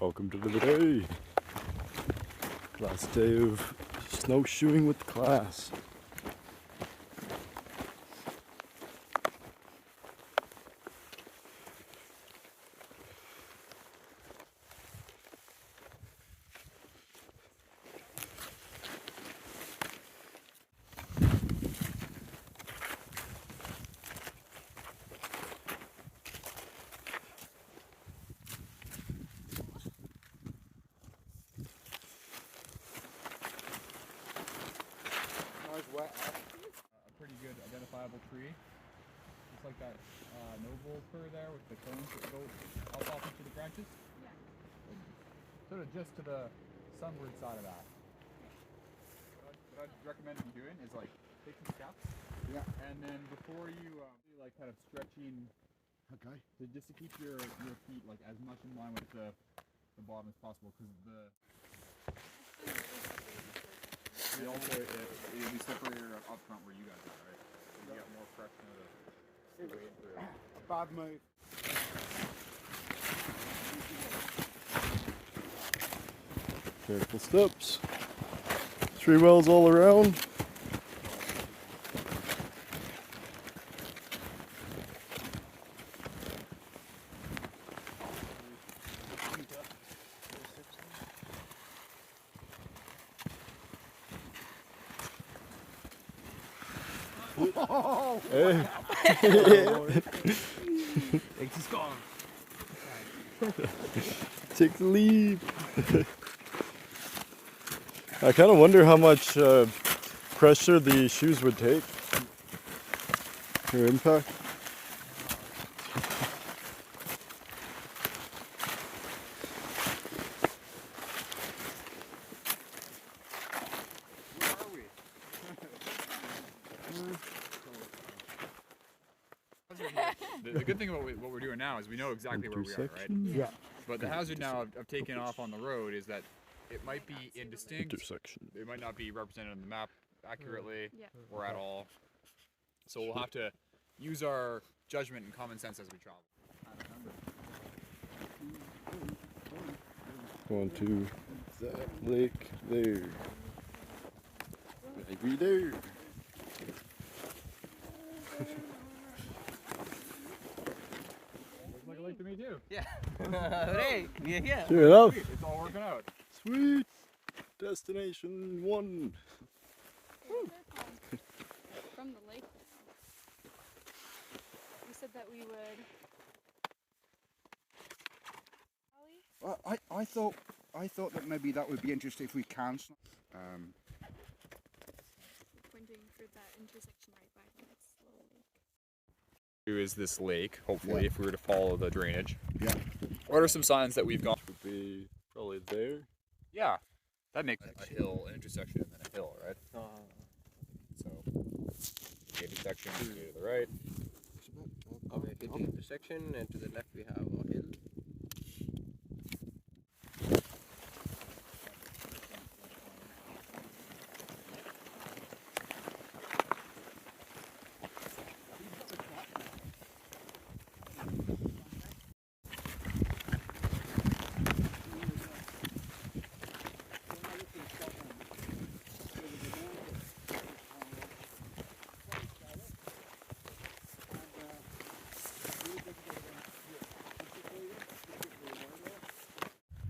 Welcome to the day. Last day of snowshoeing with class. Wet. A pretty good identifiable tree. Just like that noble fir there with the cones that go up off each of the branches. Yeah. Sort of just to the sunward side of that. What I'd recommend you doing is like take some steps. Yeah. And then before you like kind of stretching. Okay. Just to keep your feet like as much in line with the bottom as possible, because it'll be slipperier up front where you guys are, right? You got more friction to wade through. Bad move. Careful steps. 3 wells all around. Oh, Hey. Takes his gone. Take the lead. I kind of wonder how much pressure the shoes would take. Your impact. Where are we? The good thing about what we're doing now is we know exactly where we are, right? yeah. But the hazard now of taking off on the road is that it might be indistinct. Intersection. It might not be represented on the map accurately Yeah. or at all. So we'll have to use our judgment and common sense as we travel. Going to that lake there. Maybe there. Looks like a lake to me too. Yeah. Hooray! We're here. Sure enough. Sweet, it's all working out. Sweet. Destination 1. From the lake. We said that we would. I thought that maybe that would be interesting if we can. Pointing for that intersection right by him. It's a little lake. Is this lake, hopefully, Yeah. if we were to follow the drainage. Yeah. What are some signs that we've got? Would be probably there. Yeah, that makes a hill, an intersection, and then a hill, right? So, the intersection to the right. Okay, to the intersection, and to the left we have a hill.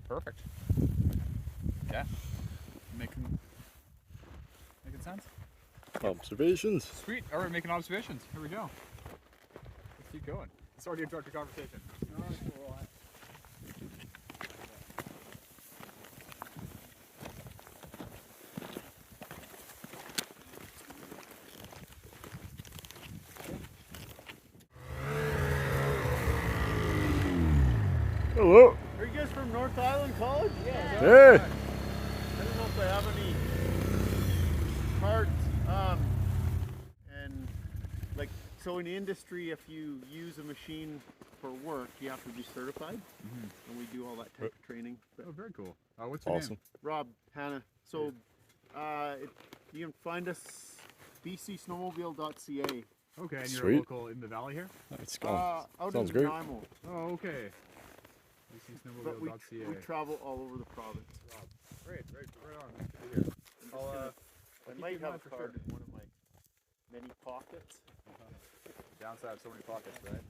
Perfect. Yeah. Making sense? Observations. Sweet. All right, making observations. Here we go. Let's keep going. Sorry to interrupt your conversation. Hello. Are you guys from North Island College? Yeah. Hey. I don't know if they have any cards. And like, so in the industry, if you use a machine for work, you have to be certified. And we do all that type of training. But Oh, very cool. What's your Awesome. name? Rob, Hannah. So you can find us bcsnowmobile.ca. Okay, and you're Sweet. local in the valley here? Let's go. Out Sounds in great. Nanaimo. Oh, okay. But we snowmobile.ca. travel all over the province. Right on. Good to hear. I might have a card in one of my many pockets. Downside of so many pockets, right?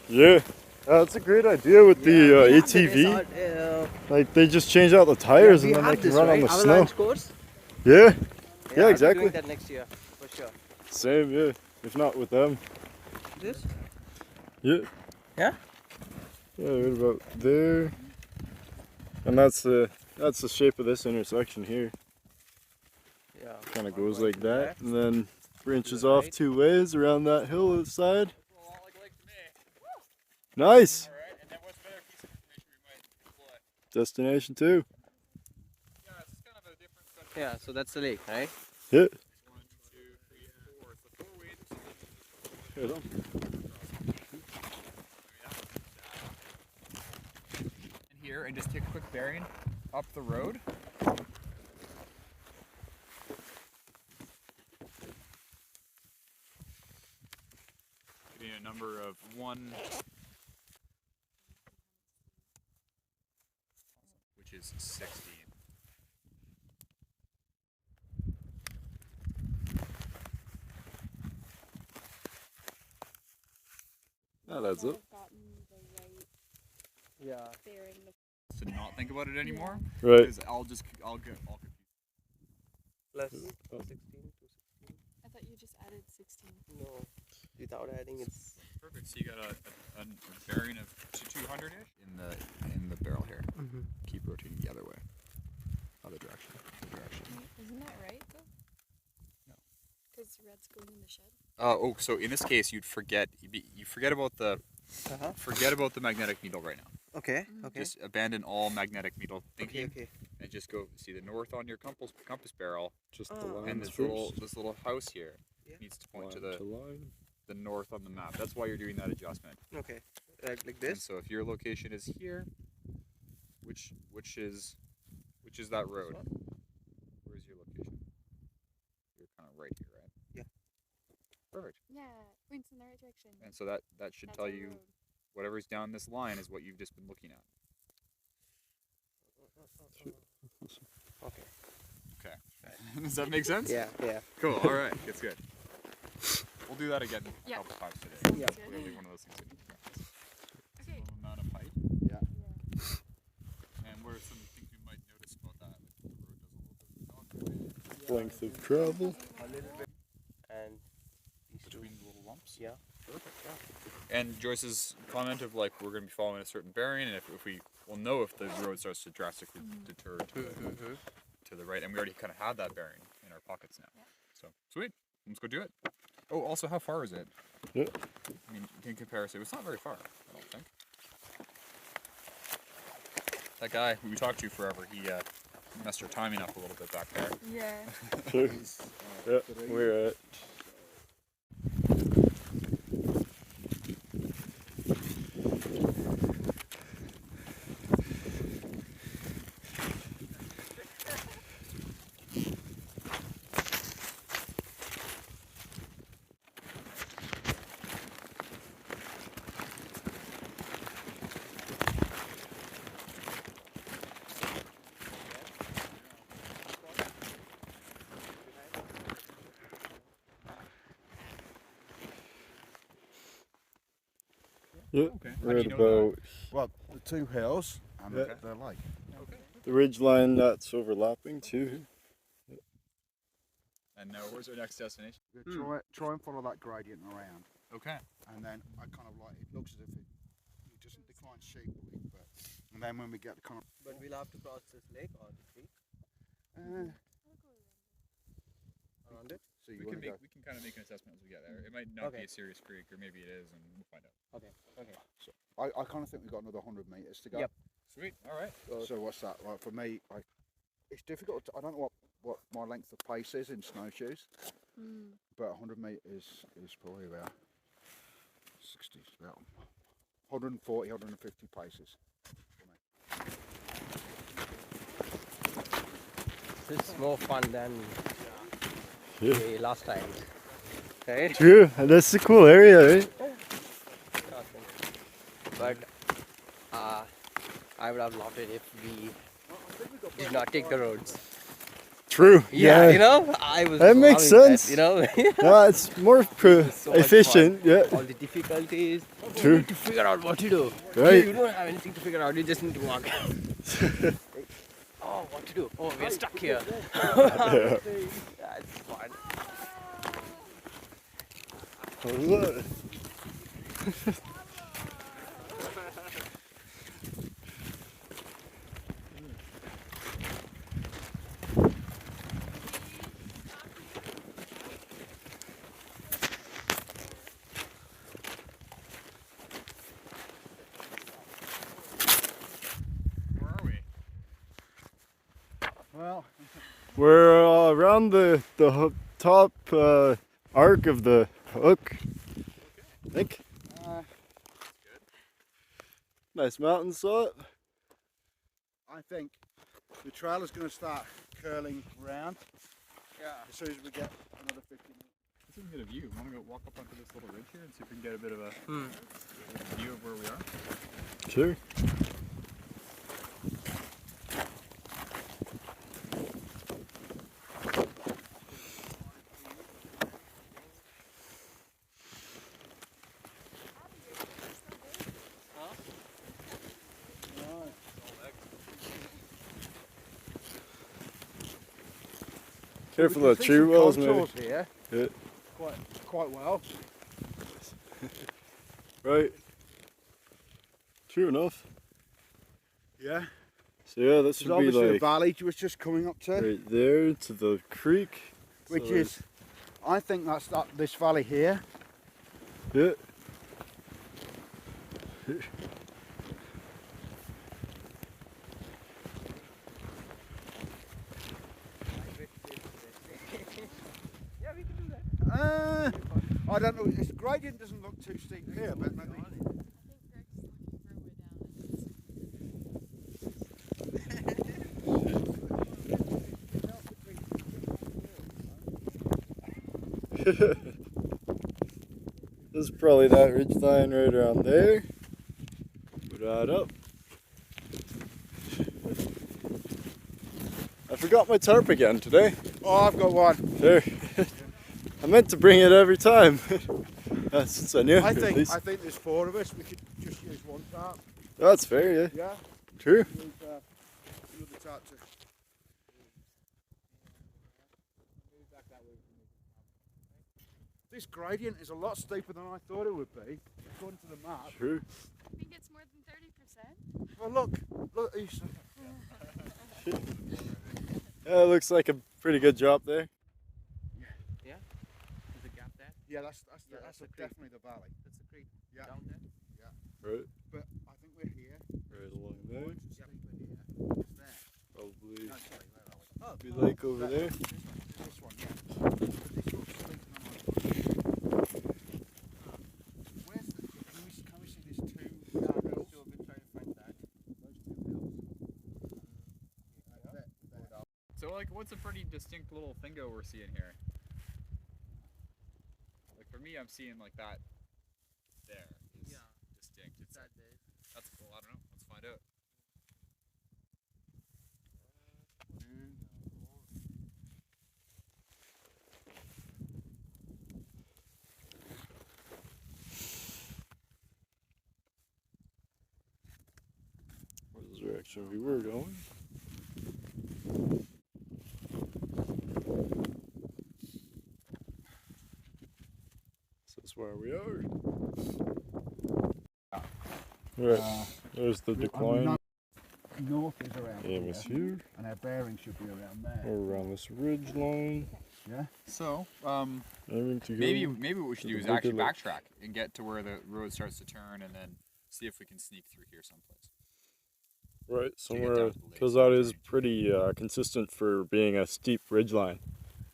Yeah, that's a great idea with the ATV. Like they just change out the tires and then they can run on the snow. Course? Yeah, Yeah, yeah, I'll be exactly. doing that next year for sure. Same, yeah. If not with them. This? Yeah. Yeah? Yeah, right about there. And that's the shape of this intersection here. Yeah. Kind of One goes going like to the that, left. and then branches the off right. 2 ways around that hill side. Nice. Alright, and then what's another piece of information we might employ? Destination 2. Yeah, it's kind of a different set of Yeah, so that's the lake, right? Yeah. 1, 2, 3, 4. It's the 4 ways. Right on. In here and just take a quick bearing up the road. Getting a number of 1, which is 16. That adds up. I've gotten the right Yeah. bearing. To not think about it anymore. Right. Because I'll confused. Plus 16 to 16. I thought you just added 16. No. Without adding, it's. Perfect. So you got a bearing of 200-ish in the barrel here. Mm-hmm. Keep rotating the other way. Other direction. Isn't that right though? No. Because red's going in the shed. So in this case, you forget about the magnetic needle right now. Okay. Okay. Just abandon all magnetic needle thinking Okay. and just go see the north on your compass barrel. Just the Oh. lines And first. this little house here Yeah. needs to point Line to to line. the north on the map. That's why you're doing that adjustment. Okay. Like And this. so if your location is here, which is that road? Where's your location? You're kind of right here, right? Yeah. Perfect. Yeah, points in the right direction. And so that should That's tell our you road. whatever's down this line is what you've just been looking at. Okay. Okay. Does that make sense? Yeah. Yeah. Cool. All right. That's good. We'll do that again a Yeah. couple times today. Yeah. Sounds We'll good. do one of those things. Okay. Some amount of height. Yeah. And what are some things we might notice about that? Like the road does a little bit of Length of travel. A little bit. And these two. between the little lumps. Yeah. Perfect. Yeah. And Joyce's comment of like we're going to be following a certain bearing, and if we'll know if the road starts to drastically deter to the right, and we already kind of have that bearing in our pockets now. Yeah. So sweet. Let's go do it. Oh, also, how far is it? Yeah. I mean, in comparison, it's not very far. I don't think. That guy who we talked to forever, he messed our timing up a little bit back there. Yeah. Sure. Yeah, we're at. Yeah, Okay. How we're do at you know that? about Well, the 2 hills and Yeah. the lake. the ridge line that's overlapping too. And now, where's our next destination? We try and follow that gradient around, Okay. and then I kind of like it looks as if it doesn't decline steeply, but and then when we get kind of But we'll have to cross this lake or the creek uh, around it. so you We want can to go. kind of make an assessment as we get there. It might not be Okay. a serious creek, or maybe it is, and we'll find out. Okay. Okay. I kind of think we've got another 100 meters to go. Yep. Sweet. All right. So what's that? Like for me, it's difficult. I don't know what my length of pace is in snowshoes, Mm. but 100 meters is probably about 60, about 140, 150 paces. This is more fun than Yeah. the last time. Right? True, and that's a cool area, right? But I would have loved it if we did not take the roads. True. Yeah, you know, I was That makes loving sense. that, you know. No, it's more So much efficient. fun. Yeah. All the difficulties. True. You need to figure out what to do. Right. You don't have anything to figure out. You just need to walk. Oh, what to do? Oh, we're stuck here. Yeah. That's fun. What is that? Where are we? Well, We're around the top arc of the hook. I think. Nice mountain spot. I think the trail is going to start curling round as soon as we get another 50 meters. Let's see if we can get a view. Want to go walk up onto this little ridge here and see if we can get a bit of a view of where we are? Sure. Careful of the tree wells, maybe. Contours here, Yeah. quite well. Right. True enough. Yeah. So yeah, this There's would be obviously a like valley was just coming up to, right there to the creek. which So is, I think that's this valley here. yeah. I don't know. This gradient doesn't look too steep here, but maybe. I think Greg's looking further down. This is probably that ridge line right around there. Put that up. I forgot my tarp again today. Oh, I've got one. There. I meant to bring it every time. Since I knew. I at think least. there's four of us. We could just use one tarp. That's fair, yeah. Yeah. True. Use another tarp to. This gradient is a lot steeper than I thought it would be, according to the map. True. I think it's more than 30%. Well, look. Yeah, it looks like a pretty good drop there. Yeah? There's a gap there. Yeah, that's Yeah, that's the creek. definitely the valley. That's the creek Yeah. down there. Right. But I think we're here. Right along there. It's steeper here. It's there. Probably No, sorry, where are we? Oh, be lake over there. this one, yeah. This looks steeper than I thought. Where's the? Can we see these two hills? So we'll try to find that. Those two hills. So like, what's a pretty distinct little thingo we're seeing here? Like for me, I'm seeing like that there is distinct. It's That there. that's cool. I don't know. Let's find out. Where's the direction we were going? This is where we are. Right. There's the decline. North is around Aim here, is here. and our bearing should be around there. We're around this ridge line. Yeah. So Aiming to go. maybe what we should to do the is bigger actually lake. backtrack and get to where the road starts to turn, and then see if we can sneak through here someplace. Right, down somewhere, to the lake, because so that we're is trying to- pretty consistent for being a steep ridgeline.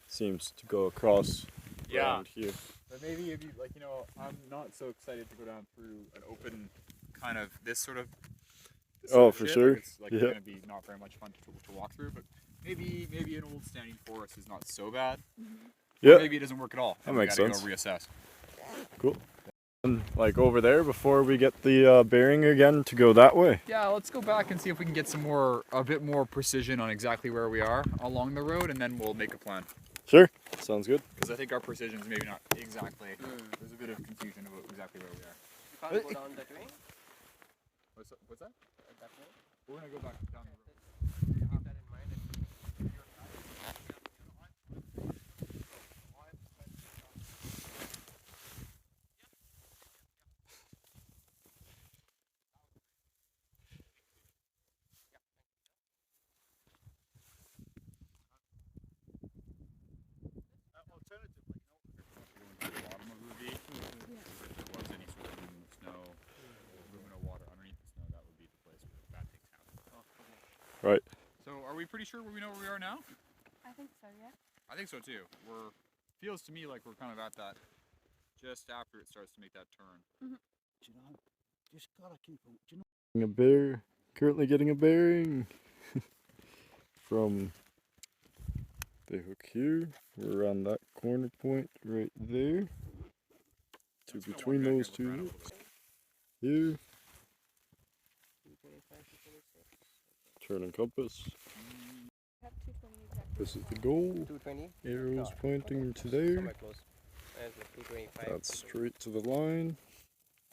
Seems to go across Yeah. around here. But maybe if you like, you know, I'm not so excited to go down through an open kind of this sort of. Oh, for shit. sure. Like it's like Yeah. gonna be not very much fun to walk through, but maybe an old standing forest is not so bad. Or Yeah, maybe it doesn't work at all. That and we makes gotta sense. Go reassess. cool. And like over there, before we get the bearing again to go that way. Yeah, let's go back and see if we can get a bit more precision on exactly where we are along the road, and then we'll make a plan. Sure, sounds good. Because I think our precision is maybe not exactly. There's a bit of confusion about exactly where we are. You can't go down that way. What's that? That way. We're gonna go back down the road. Keep that in mind. Alternatively, Going to the bottom of the ravine. If there was any sort of movement of snow, movement of water underneath the snow, that would be the place where bad things happen. Right. So, are we pretty sure we know where we are now? I think so, yeah. I think so too. Feels to me like we're kind of at that just after it starts to make that turn. you know, just gotta keep. You know, A bear. Currently getting a bearing from the hook here. We're around that corner point right there. To Let's go between walk back those and look around a two. little bit. Here. 225 to 26. Turning compass. I have 220 exactly. This is the goal. 220. Arrows Oh, pointing okay. to there. Somewhere close. There's like 225. That's straight to the line.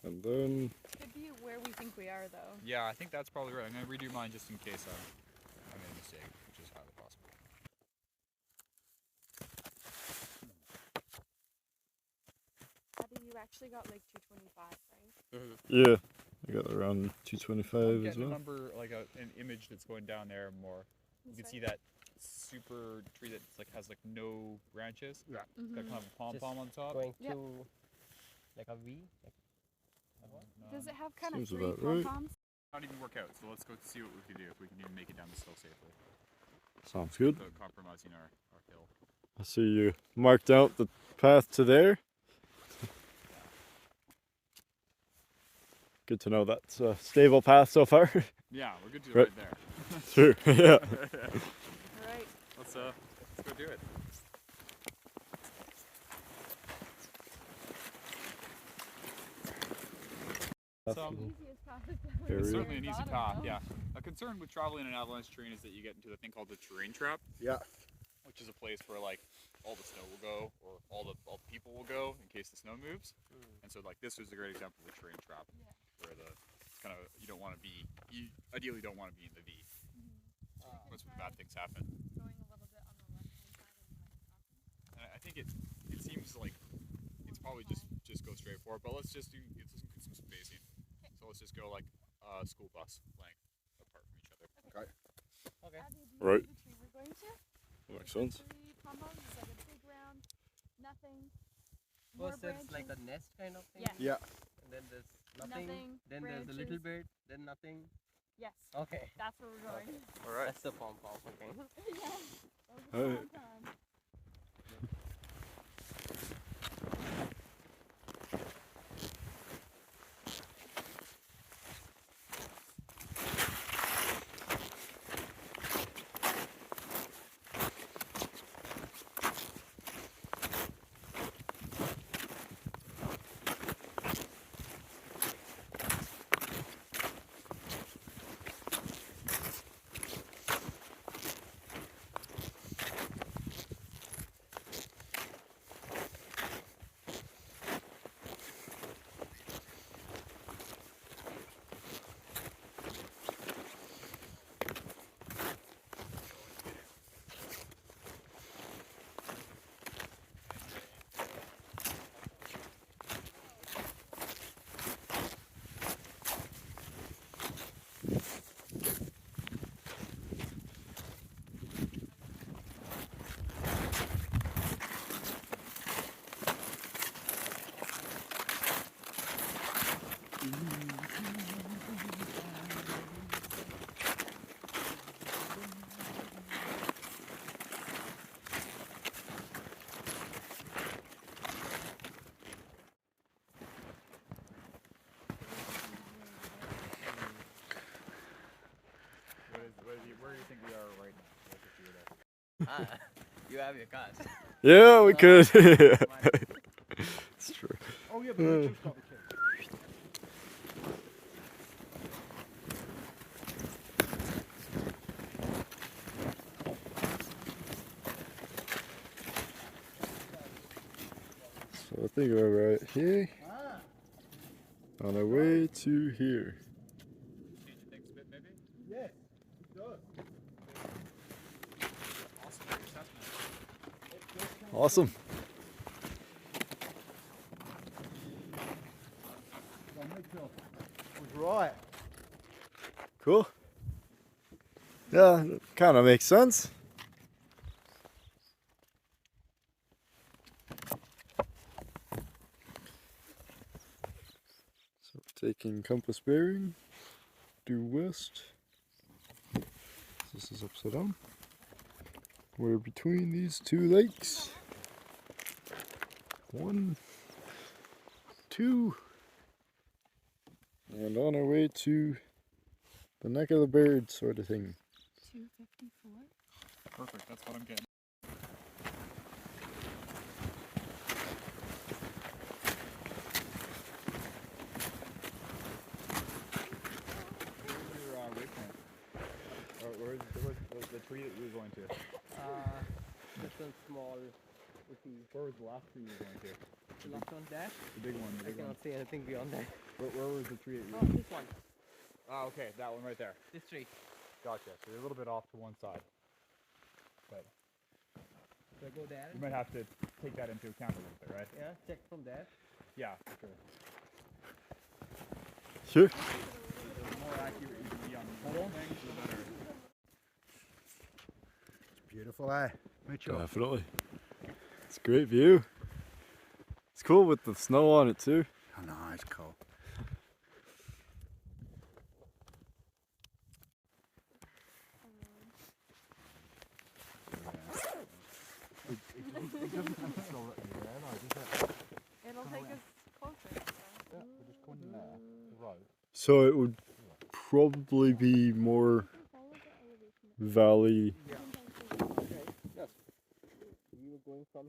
And then Could be where we think we are, though. Yeah, I think that's probably right. I'm gonna redo mine just in case I made a mistake, which is highly possible. Abby, you actually got like 225, right? yeah, I got around I'm 225 as getting a well. number, like an image that's going down there more. You can see that super tree that has like no branches. Yeah. It's got kind of a pom pom on top. Going Yep. to like a V. Like No, Does it have kind of Seems three about right. pom-poms? not even work out. So let's go see what we can do if we can even make it down this hill safely Sounds good. without compromising our hill. I see you marked out the path to there. Good to know that's a stable path so far. Yeah, we're good to Right. right there. Sure, yeah. Right. Let's go do it. So, Easiest path is it's Very certainly an easy bottom, path, though. yeah. A concern with traveling an avalanche terrain is that you get into the thing called the terrain trap, yeah. which is a place where like all the snow will go or all the people will go in case the snow moves. And so like this was a great example of a terrain trap Yeah. where it's kind of you ideally don't want to be in the V. That's when bad things happen. Going a little bit on the left-hand side and like And I think it seems like it's probably just go straight forward, but let's just do some spacing. So let's just go like school bus length apart from each other. Okay. okay. Abby, do you Right. see the tree we're going to? Makes sense. Three pom-poms, it's like a big round, nothing. More First there's branches. like a nest kind of thing. Yeah. Yeah. And then there's nothing. Nothing, Then there's a little branches. bit. Then nothing. Yes, Okay. that's where we're going. All right. That's the pom pom. Okay. Yeah. That was a Alright. long time. You have your cars. Yeah, we could. It's true. Oh yeah, but Richard's got the key. So I think we're right here. On our way to here. Change things a bit, maybe? Yeah, it does. Awesome. Great assessment. Awesome. Was right. Cool. Yeah, kind of makes sense. So taking compass bearing, due west. This is upside down. We're between these two lakes. 1, 2, and on our way to the neck of the bird sort of thing. 254. Perfect. That's what I'm getting. Where's your waypoint? Or where's the tree that you were going to? This one small. Where was the last tree you were going to? The last one there. The big one. The I big one. cannot see anything beyond that. Where was the tree that you Oh, were? this one. Ah, okay, that one right there. This tree. Gotcha. So you're a little bit off to one side. But So I go there. you might have to take that into account a little bit, right? Yeah, check from there. Yeah, for sure. Sure. The more accurate you can be on photo things, the better. It's beautiful, eh? Mitchell. Definitely. It's a great view. It's cool with the snow on it too. I know, it's cool. It doesn't tend to slow it in there, though, does it? It'll take us closer. So. Yeah, we're just coming there, the road. So it would probably be more Follow the elevation. valley. Okay. Yes. We were going from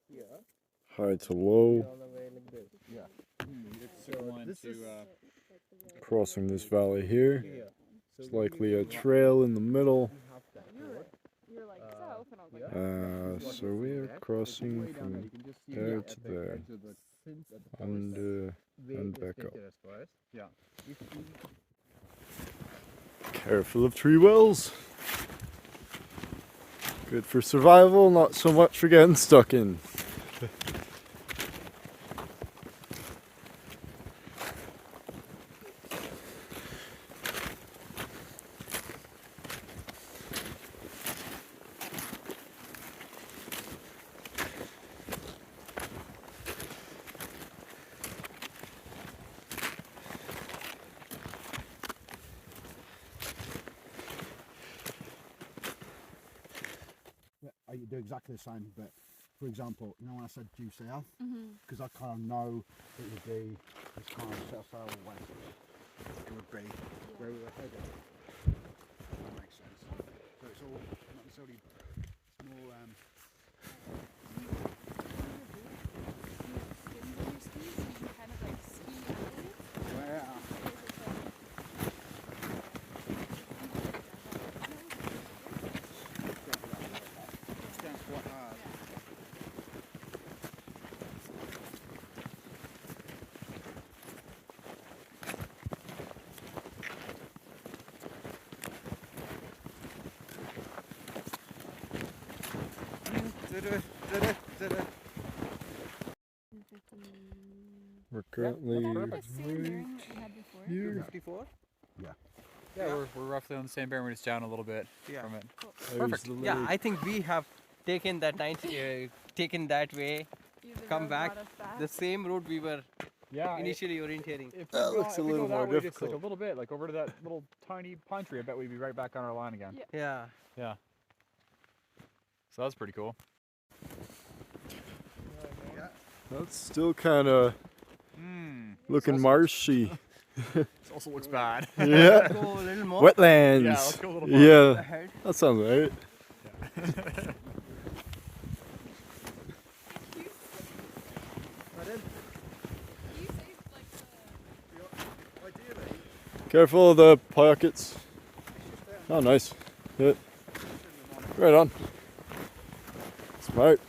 here High to low, all the way like this. It's So similar this to is crossing this valley here. here. So It's we likely will a go trail in the middle. half that You're, road. you're like Uh, south, and I was like, yeah. So we are crossing Way down there, from you can just see there it to at the there. edge of the Since and way and is back up. dangerous for us. Yeah. If we Careful of tree wells. Good for survival, not so much for getting stuck in. I do exactly the same, but for example, you know when I said due south, mm-hmm. because I kind of know it would be this kind of south west. It would be where we were headed. That makes sense. So it's all not necessarily. It's more. Kind of like ski elevated. Where it's quite hard. We're currently Was that the right same bearing that we had before? here. 54. Yeah, we're roughly on the same bearing. We're just down a little bit Yeah. from it. There's the Yeah, lake. I think we have taken that taken that way. You the Come road back. brought us back. The same route we were Yeah. initially orientating. If That looks a little more just like difficult. a little bit, like over to that little tiny pine tree, I bet we'd be right back on our line again. Yeah. Yeah. So that's pretty cool. That's still kind of looking Also- marshy. This also looks bad. Yeah. Go a little more Wetlands. Yeah, let's go a little more. Yeah, ahead. that sounds right. You saved like the. Ideally, Careful of the pockets. Oh, nice. Hit. Right on. Smart.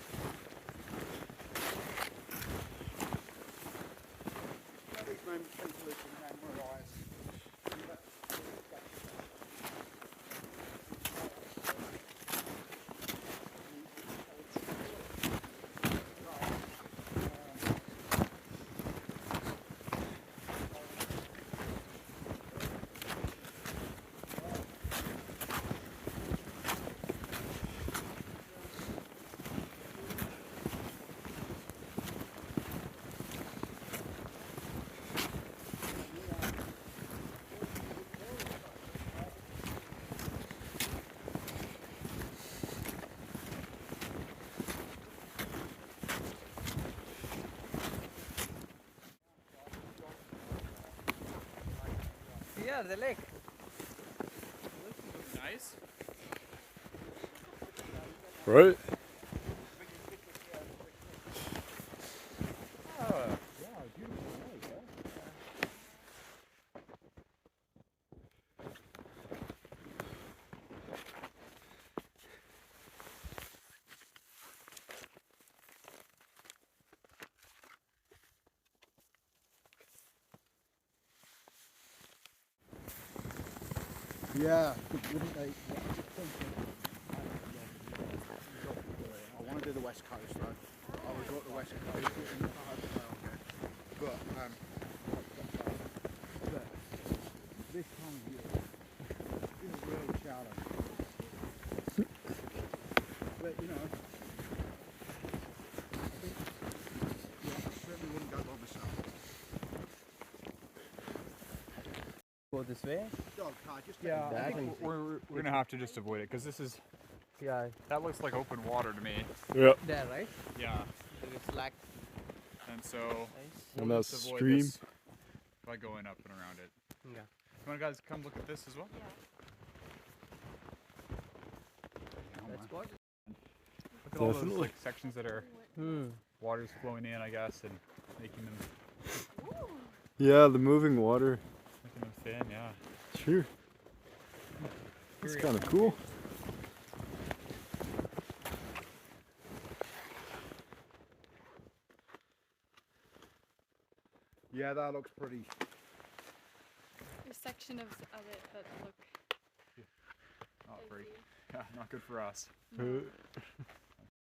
at these moments people who can memorise. Yeah, the lake. Nice. Right? Yeah, wouldn't they? I want to do the west coast though. I would go to the west coast. But this time of year is a real challenge. But you know, I think I certainly wouldn't go by myself. Go this way. Dog car, just Yeah, I That think is- we're gonna have to just avoid it because this is Yeah, that looks like open water to me. Yeah. there, right? Yeah, There is slack. and so Nice. we'll And that just avoid stream. this by going up and around it. Yeah. You want guys come look at this as well? Yeah. That's gorgeous. Look at all those Definitely. like sections that are Hmm. water's flowing in, I guess, and making them Yeah, the moving water. thin. Yeah. Sure. That's kind of cool. Yeah, that looks pretty. There's section of it that look. Not very. icky. Yeah, not good for us.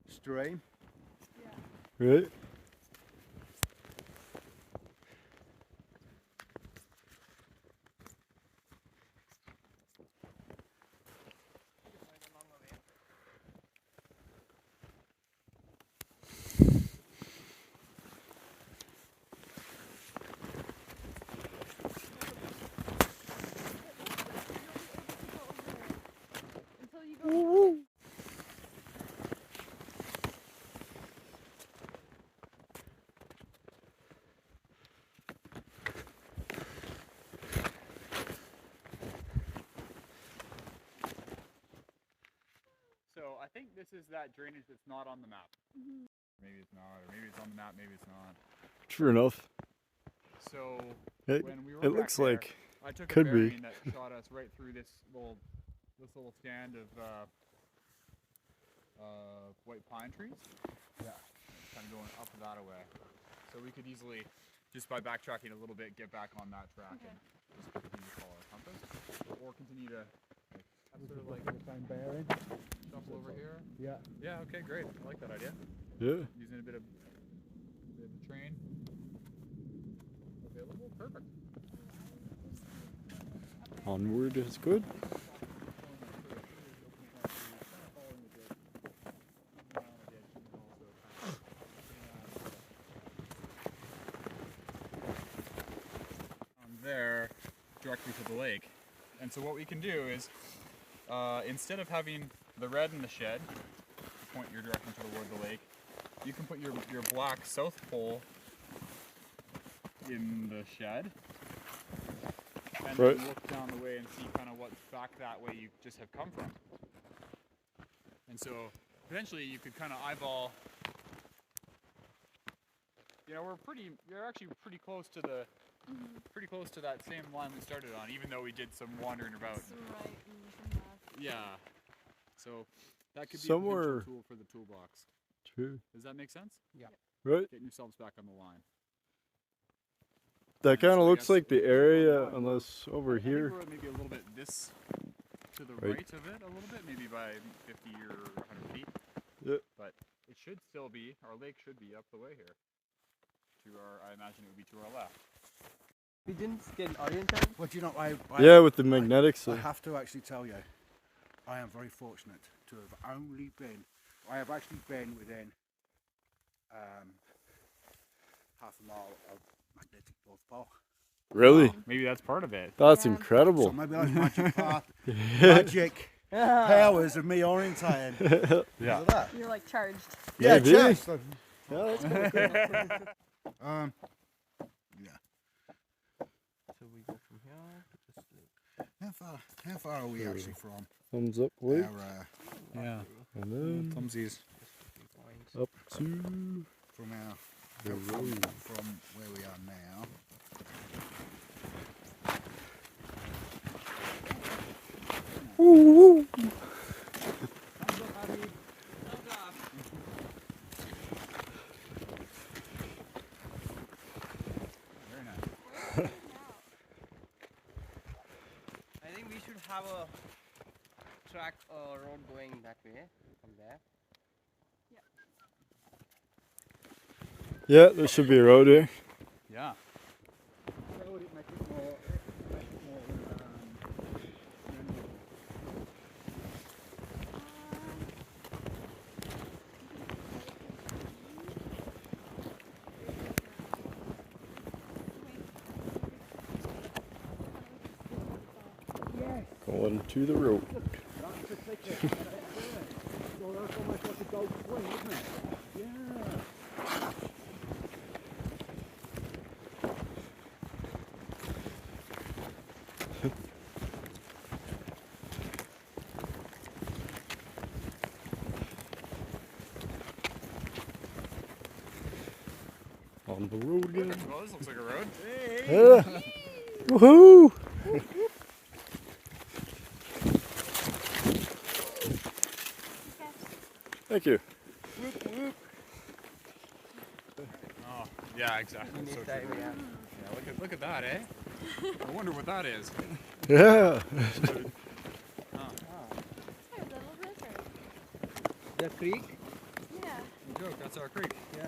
Stream. Yeah. Right? Until you go. So I think this is that drainage that's not on the map. Maybe it's not, or maybe it's on the map, maybe it's not. True enough. So It, when we were it back looks there, like I took could a be. bearing that shot us right through this little stand of white pine trees. Yeah. Kind of going up that way. So we could easily, just by backtracking a little bit, get back on that track Okay. and just continue to follow our compass, or continue to sort of like the same bearing. shuffle over here. Yeah. Yeah. Okay. Great. I like that idea. Yeah. Using a bit of the train available. Perfect. Onward is good. There directly to the lake. And so what we can do is instead of having the red in the shed point your direction toward the lake, you can put your black south pole in the shed and Right. then look down the way and see kind of what's back that way you just have come from. And so potentially you could kind of eyeball. You know, we're actually pretty close to the, pretty close to that same line we started on, even though we did some wandering about. Some right and some left. Yeah. So that could be Somewhere- a potential tool for the toolbox. True. Does that make sense? Yeah. Right. Getting yourselves back on the line. That kind So of I looks guess like the if we're area, going on, unless over I think here. we're maybe a little bit this to the Right. right of it, a little bit, maybe by 50 or 100 feet. Yeah. But it should still be, our lake should be up the way here. To our, I imagine it would be to our left. We didn't get oriented. Well, do you know, Yeah, with the magnetics. I have to actually tell you, I am very fortunate to have only been, I have actually been within half a mile of magnetic North Pole. Really? Maybe that's part of it. That's Yeah. So incredible. maybe that's magic magic powers of me orientating. Yeah. Look at that. You're like charged. Yeah, Maybe. just. Yeah, that's kinda cool. Yeah. So we go from here. Just like How far are we actually from Thumbs up, wait. our Yeah. And then Thumbsies. 3 points. up to from our the road. from where we are now? Woo, woo. Very nice. I think we should have a track road going that way from there. Yeah, there should be a road here. Yeah. How would it make it more Going to the road. So that's almost like a gold swing, isn't it? Yeah. On the road again. Well, this looks like a road. Yeah. Woohoo! Thank you. Oh, yeah, exactly. So That true. way, yeah. Yeah, look at that, eh? I wonder what that is. Yeah. It's a little river. The creek. Yeah. No joke, that's our creek. Yeah.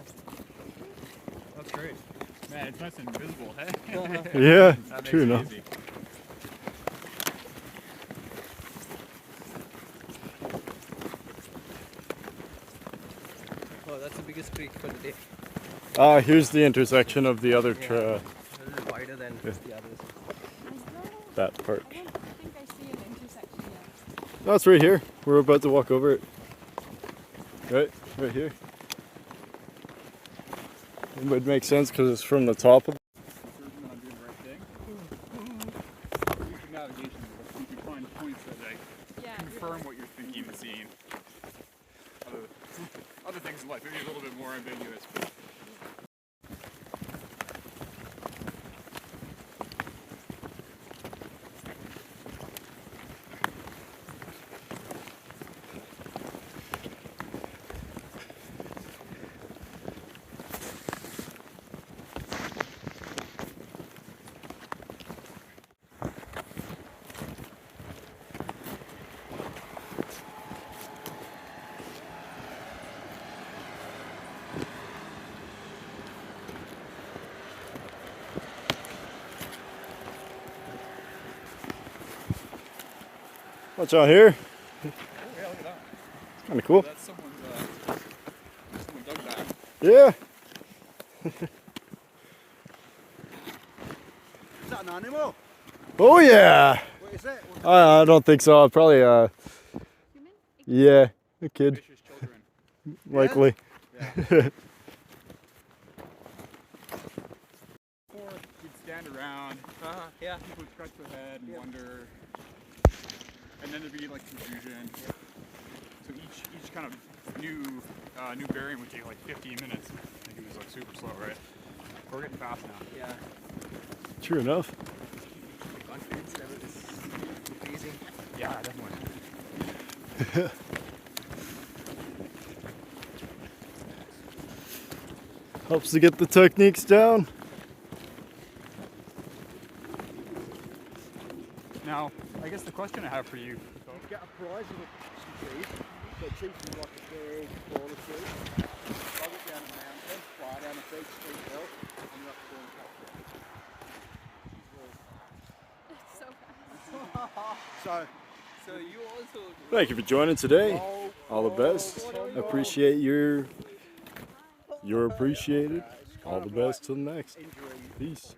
That's great. Man, it's nice and visible, hey? Yeah, That makes true it enough. easy. Oh, that's the biggest creek for the day. Here's the intersection of the other Yeah. tra A little wider than Yeah. the others. Is there? that part. I don't think I see an intersection yet. No, it's right here. We're about to walk over it. Right here. It would make sense because it's from the top of. Certain that I'm doing the right thing. Use your navigation, but you can find points that like Yeah. confirm what you're thinking and seeing. Other things in life, maybe a little bit more ambiguous, but What's out here? oh yeah, look at that. Kind of cool. That's someone dug that. Yeah. Is that an animal? Oh yeah. What is it? I don't think so. Probably Human? yeah, a kid Vicious children. likely. Or you'd stand around, Yeah. people would scratch their head and wonder, and then there'd be like confusion. So each each kind of new bearing would take like 15 minutes. I think it was like super slow, right? We're getting fast now. Yeah. True enough. Confidence level is increasing. Yeah, definitely. Helps to get the techniques down. Now, I guess the question I have for you. You get a prize with some trees. So trees is like a big taller tree. Drag it down a mountain, fly down a big steep hill, and you have to go and catch it. So fast. So you also. Thank you for joining today. So, All the best. Appreciate you're appreciated. All the best till the next. injury. Peace.